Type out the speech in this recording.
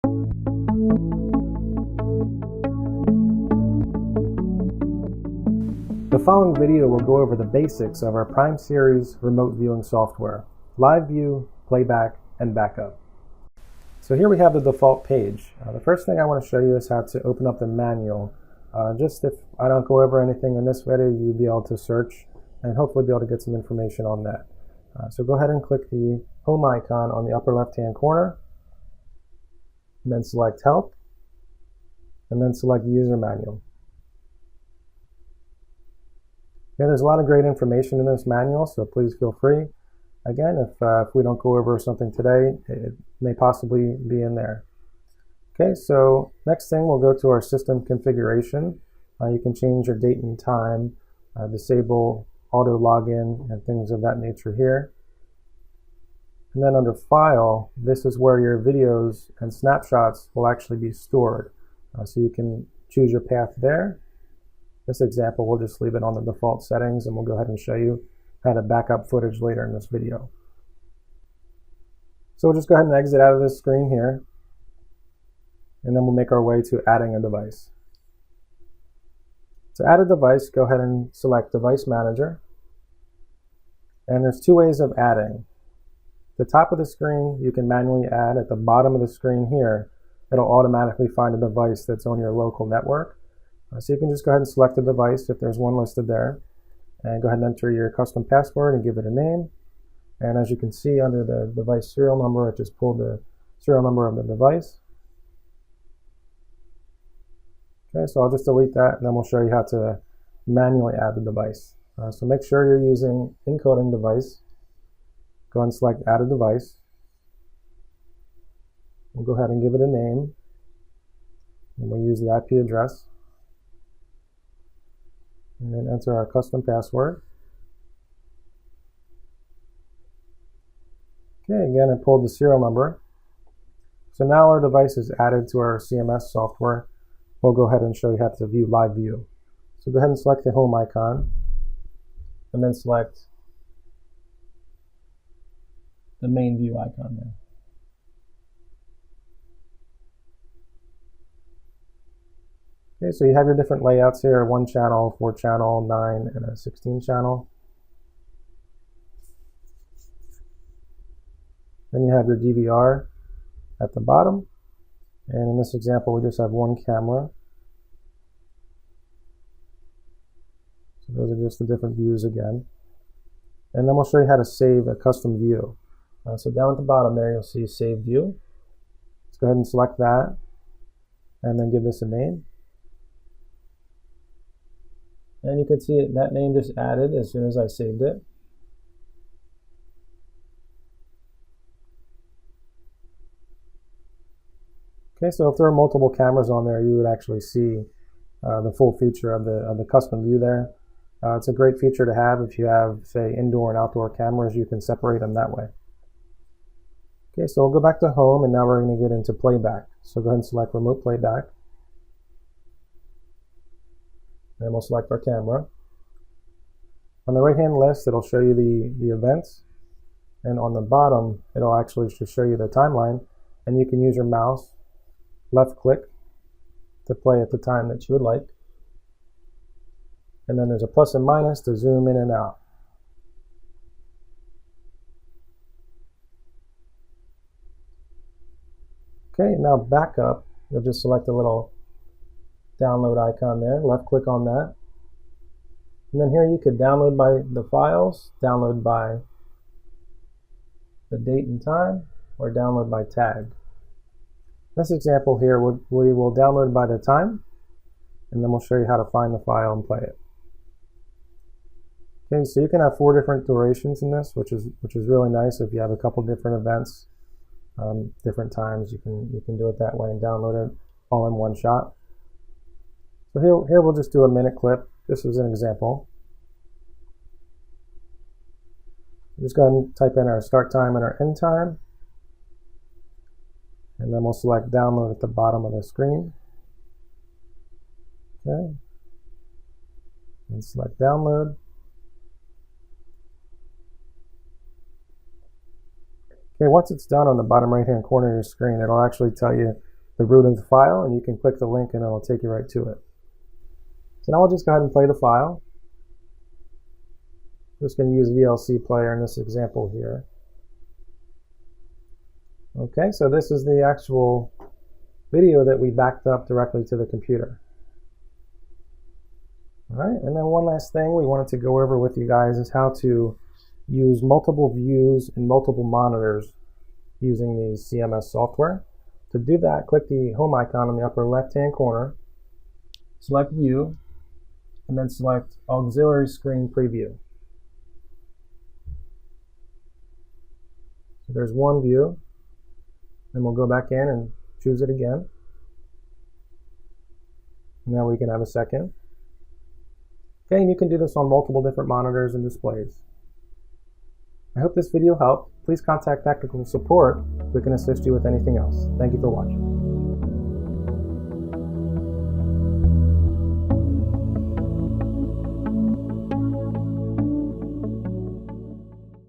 The following video will go over the basics of our Prime Series remote viewing software: Live View, Playback, and Backup. So here we have the default page. The first thing I want to show you is how to open up the manual. Just if I don't go over anything in this video, you'll be able to search and hopefully be able to get some information on that. So go ahead and click the home icon on the upper left-hand corner, and then select Help, and then select User Manual. Yeah, there's a lot of great information in this manual, so please feel free. Again, if we don't go over something today, it may possibly be in there. Okay, so next thing, we'll go to our system configuration. You can change your date and time, disable auto login, and things of that nature here. And then under File, this is where your videos and snapshots will actually be stored. So you can choose your path there. This example, we'll just leave it on the default settings, and we'll go ahead and show you how to back up footage later in this video. So we'll just go ahead and exit out of this screen here, and then we'll make our way to adding a device. To add a device, go ahead and select Device Manager. And there's two ways of adding. At the top of the screen, you can manually add. At the bottom of the screen here, it'll automatically find a device that's on your local network. So you can just go ahead and select a device if there's one listed there, and go ahead and enter your custom password and give it a name. And as you can see under the device serial number, it just pulled the serial number of the device. Okay, so I'll just delete that, and then we'll show you how to manually add the device. So make sure you're using encoding device. Go ahead and select Add a Device. We'll go ahead and give it a name, and we'll use the IP address. And then enter our custom password. Okay, again, it pulled the serial number. So now our device is added to our CMS software. We'll go ahead and show you how to view Live View. So go ahead and select the home icon, and then select the main view icon there. Okay, so you have your different layouts here: 1 channel, 4 channel, 9, and a 16 channel. Then you have your DVR at the bottom. And in this example, we just have 1 camera. So those are just the different views again. And then we'll show you how to save a custom view. So down at the bottom there, you'll see Save View. Let's go ahead and select that, and then give this a name. And you can see that name just added as soon as I saved it. Okay, so if there are multiple cameras on there, you would actually see the full feature of the custom view there. It's a great feature to have if you have, say, indoor and outdoor cameras. You can separate them that way. Okay, so we'll go back to home, and now we're going to get into Playback. So go ahead and select Remote Playback. And we'll select our camera. On the right-hand list, it'll show you the events. And on the bottom, it'll actually just show you the timeline. And you can use your mouse, left-click, to play at the time that you would like. And then there's a plus and minus to zoom in and out. Okay, now backup. You'll just select the little download icon there, left click on that. And then here you could download by the files, download by the date and time, or download by tag. This example here, we will download by the time, and then we'll show you how to find the file and play it. Okay, so you can have 4 different durations in this, which is really nice. If you have a couple different events, different times, you can do it that way and download it all in one shot. So here we'll just do a minute clip, just as an example. Just go ahead and type in our start time and our end time. And then we'll select download at the bottom of the screen. Okay. And select download. Okay, once it's done on the bottom right hand corner of your screen, it'll actually tell you the root of the file, and you can click the link and it'll take you right to it. So now I'll just go ahead and play the file. I'm just going to use VLC player in this example here. Okay, so this is the actual video that we backed up directly to the computer. All right, and then one last thing we wanted to go over with you guys is how to use multiple views and multiple monitors using the CMS software. To do that, click the home icon in the upper left-hand corner, select View, and then select Auxiliary Screen Preview. So there's one view, and we'll go back in and choose it again. Now we can have a second. Okay, and you can do this on multiple different monitors and displays. I hope this video helped. Please contact technical support if we can assist you with anything else. Thank you for watching.